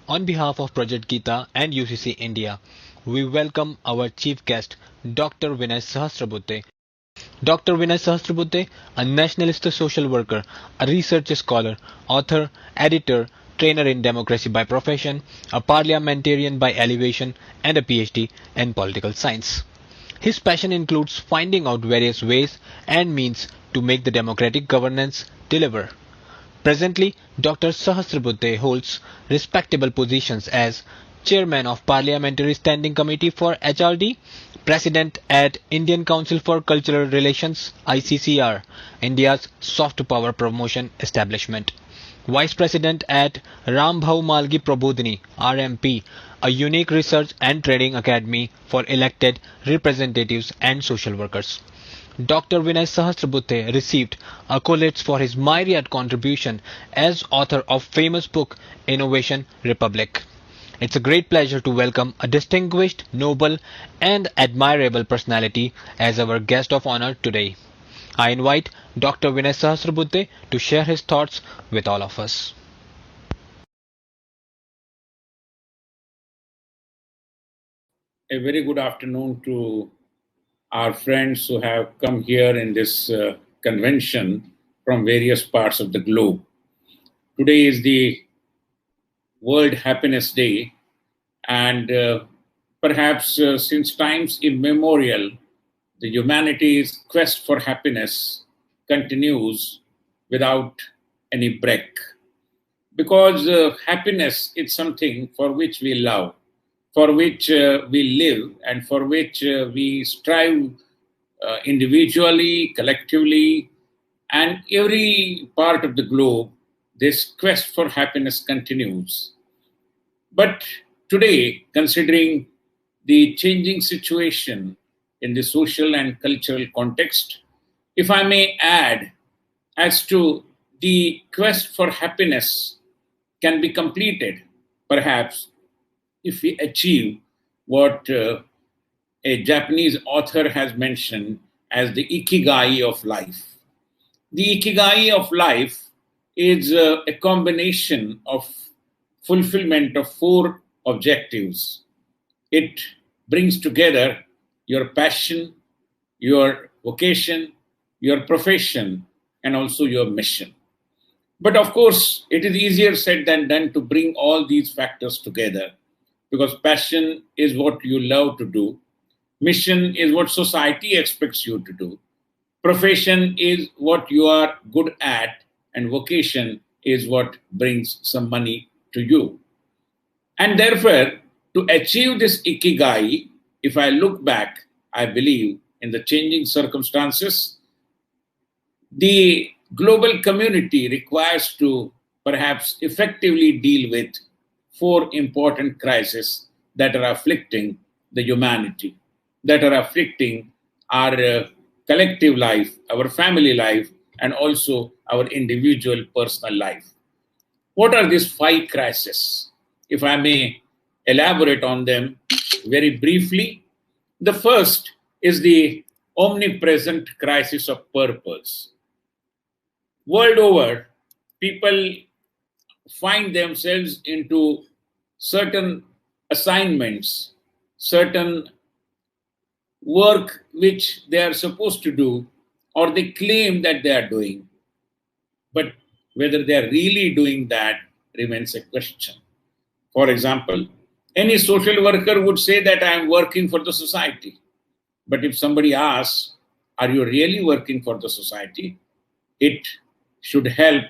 On behalf of Project Gita and UCC India, we welcome our chief guest, Dr. Vinay Sahasrabhuddhe. Dr. Vinay Sahasrabhuddhe, a nationalist social worker, a research scholar, author, editor, trainer in democracy by profession, a parliamentarian by elevation, and a PhD in political science. His passion includes finding out various ways and means to make the democratic governance deliver. Presently, Dr. Sahasrabhuddhe holds respectable positions as Chairman of Parliamentary Standing Committee for HRD, President at Indian Council for Cultural Relations ICCR, India's soft power promotion establishment. Vice President at Rambhau Malgi Prabodhini RMP, a unique research and training academy for elected representatives and social workers. Dr. Vinay Sahasrabhuddhe received accolades for his myriad contribution as author of famous book Innovation Republic. It's a great pleasure to welcome a distinguished, noble and admirable personality as our guest of honor today. I invite Dr. Vinay Sahasrabhuddhe to share his thoughts with all of us. A very good afternoon to our friends who have come here in this convention from various parts of the globe. Today is the World Happiness Day, and perhaps since times immemorial, the humanity's quest for happiness continues without any break. Because happiness is something for which we love, for which we live, and for which we strive individually, collectively, and every part of the globe. This quest for happiness continues. But today, considering the changing situation in the social and cultural context, if I may add, as to the quest for happiness can be completed, perhaps, if we achieve what a Japanese author has mentioned as the ikigai of life. The ikigai of life is a combination of fulfillment of four objectives. It brings together your passion, your vocation, your profession, and also your mission. But of course, it is easier said than done to bring all these factors together, because passion is what you love to do, mission is what society expects you to do, profession is what you are good at, and vocation is what brings some money to you. And therefore, to achieve this ikigai, if I look back, I believe in the changing circumstances, the global community requires to perhaps effectively deal with four important crises that are afflicting the humanity, that are afflicting our collective life, our family life, and also our individual personal life. What are these five crises? If I may elaborate on them very briefly, the first is the omnipresent crisis of purpose. World over, people find themselves into certain assignments, certain work which they are supposed to do, or they claim that they are doing. But whether they are really doing that remains a question. For example, any social worker would say that I am working for the society. But if somebody asks, are you really working for the society? It should help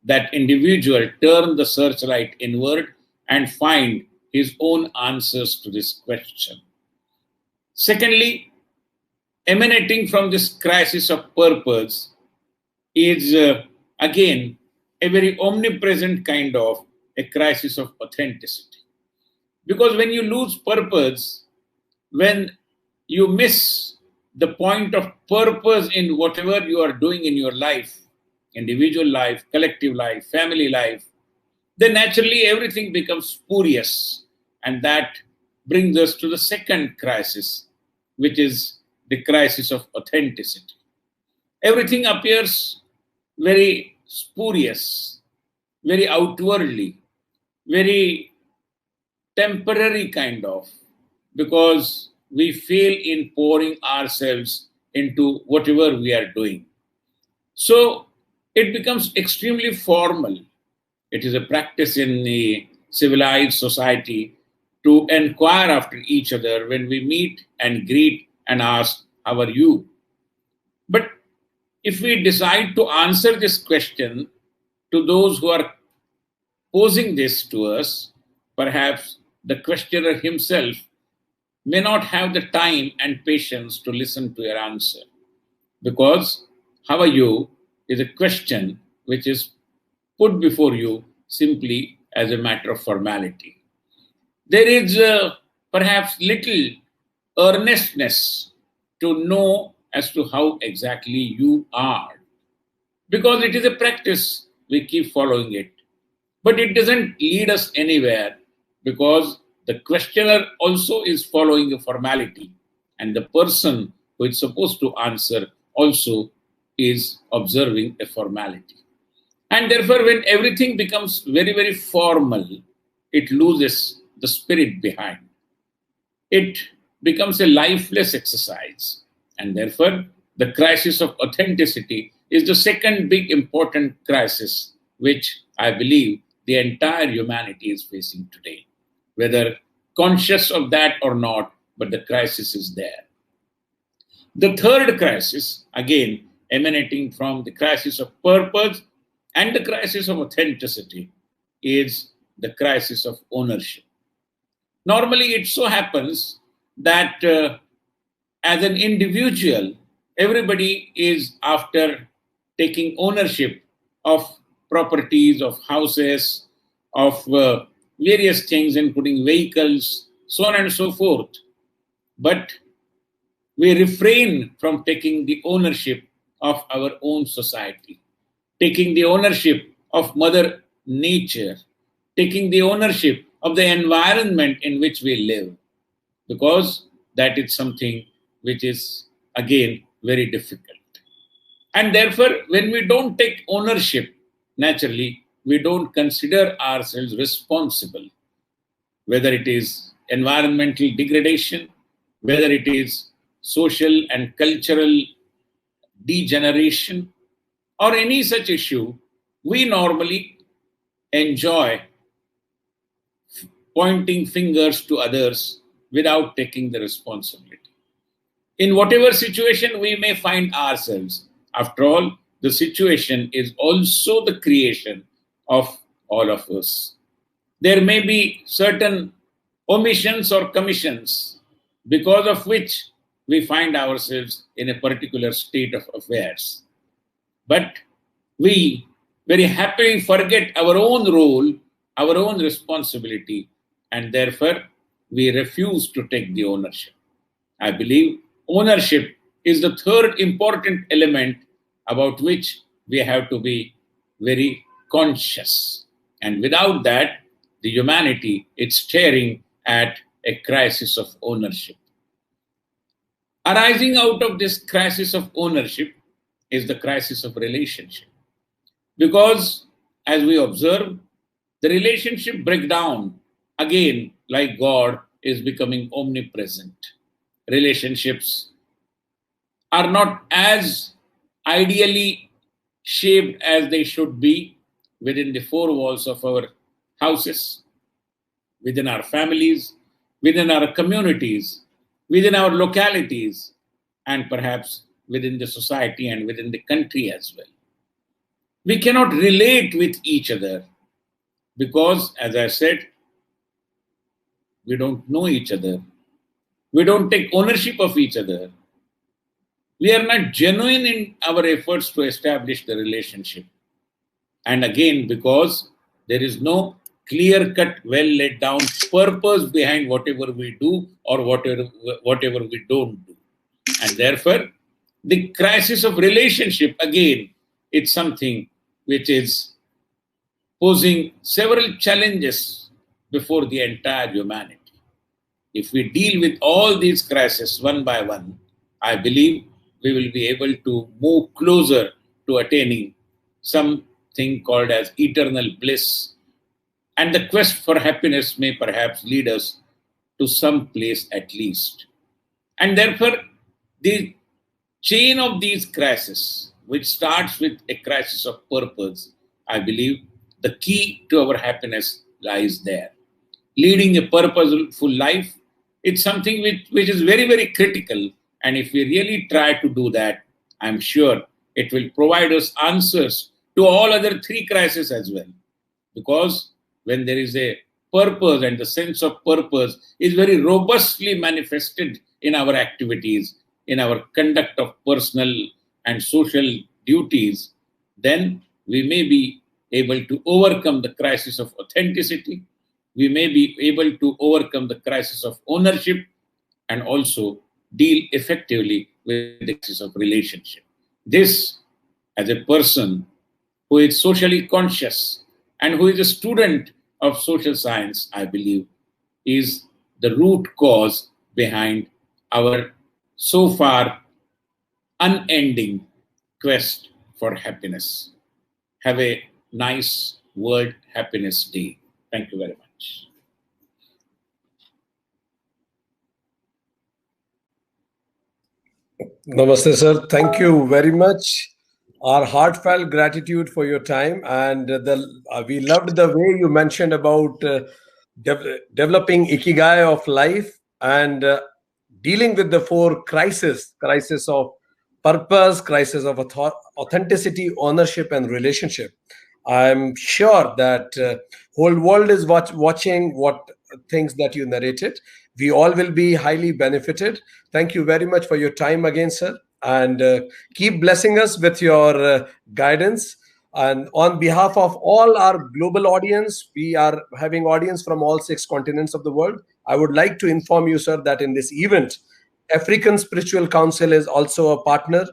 that individual turn the searchlight inward and find his own answers to this question. Secondly, emanating from this crisis of purpose is again a very omnipresent kind of a crisis of authenticity. Because when you lose purpose, when you miss the point of purpose in whatever you are doing in your life, individual life, collective life, family life, then naturally everything becomes spurious. And that brings us to the second crisis, which is the crisis of authenticity. Everything appears very spurious, very outwardly, very temporary kind of, because we fail in pouring ourselves into whatever we are doing. So it becomes extremely formal. It is a practice in the civilized society to inquire after each other when we meet and greet and ask, "How are you?" But if we decide to answer this question to those who are posing this to us, perhaps the questioner himself may not have the time and patience to listen to your answer. Because "How are you?" is a question which is put before you simply as a matter of formality. There is perhaps little earnestness to know as to how exactly you are, because it is a practice, we keep following it. But it doesn't lead us anywhere, because the questioner also is following a formality, and the person who is supposed to answer also is observing a formality. And therefore, when everything becomes very, very formal, it loses the spirit behind. It becomes a lifeless exercise. And therefore, the crisis of authenticity is the second big important crisis which I believe the entire humanity is facing today. Whether conscious of that or not, but the crisis is there. The third crisis, again emanating from the crisis of purpose and the crisis of authenticity, is the crisis of ownership. Normally, it so happens that as an individual, everybody is after taking ownership of properties, of houses, of various things, including vehicles, so on and so forth. But we refrain from taking the ownership of our own society, taking the ownership of Mother Nature, taking the ownership of the environment in which we live, because that is something which is, again, very difficult. And therefore, when we don't take ownership, naturally, we don't consider ourselves responsible, whether it is environmental degradation, whether it is social and cultural degeneration, or any such issue. We normally enjoy pointing fingers to others without taking the responsibility. In whatever situation we may find ourselves, after all, the situation is also the creation of all of us. There may be certain omissions or commissions because of which we find ourselves in a particular state of affairs. But we very happily forget our own role, our own responsibility, and therefore we refuse to take the ownership. I believe ownership is the third important element about which we have to be very conscious. And without that, the humanity is staring at a crisis of ownership. Arising out of this crisis of ownership is the crisis of relationship. Because, as we observe, the relationship breakdown, again, like God, is becoming omnipresent. Relationships are not as ideally shaped as they should be within the four walls of our houses, within our families, within our communities, within our localities, and perhaps within the society and within the country as well. We cannot relate with each other because, as I said, we don't know each other. We don't take ownership of each other. We are not genuine in our efforts to establish the relationship. And again, because there is no clear-cut, well-laid down purpose behind whatever we do or whatever we don't do. And therefore, the crisis of relationship, again, it's something which is posing several challenges before the entire humanity. If we deal with all these crises one by one, I believe we will be able to move closer to attaining something called as eternal bliss, And the quest for happiness may perhaps lead us to some place at least. And therefore, the chain of these crises, which starts with a crisis of purpose, I believe the key to our happiness lies there. Leading a purposeful life, it's something which is very, very critical. And if we really try to do that, I'm sure it will provide us answers to all other three crises as well. Because when there is a purpose and the sense of purpose is very robustly manifested in our activities, in our conduct of personal and social duties, then we may be able to overcome the crisis of authenticity. We may be able to overcome the crisis of ownership and also deal effectively with the crisis of relationship. This, as a person who is socially conscious and who is a student of social science, I believe, is the root cause behind our so far unending quest for happiness. Have a nice World Happiness Day. Thank you very much. Namaste, sir. Thank you very much. Our heartfelt gratitude for your time, and we loved the way you mentioned about developing ikigai of life and dealing with the four crisis of purpose, crisis of authenticity, ownership, and relationship. I'm sure that whole world is watching what things that you narrated. We all will be highly benefited. Thank you very much for your time again, sir, and keep blessing us with your guidance. And on behalf of all our global audience, we are having audience from all 6 continents of the world. I would like to inform you, sir, that in this event, African Spiritual Council is also a partner.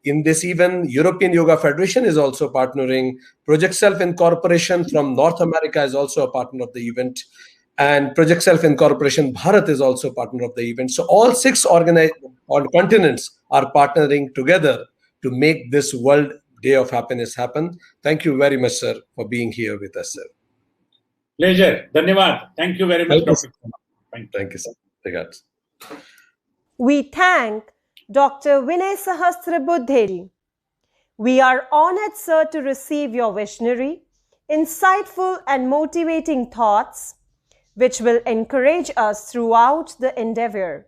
In this event, European Yoga Federation is also partnering. Project Self Incorporation from North America is also a partner of the event. And Project Self Incorporation Bharat is also a partner of the event. So all 6 continents are partnering together to make this World Day of Happiness happen. Thank you very much, sir, for being here with us, sir. Pleasure. Dhanyavad. Thank you very much, Dr. Thank you, sir. Regards. We thank Dr. Vinay Sahasrabhuddhe ji. We are honored, sir, to receive your visionary, insightful and motivating thoughts which will encourage us throughout the endeavor.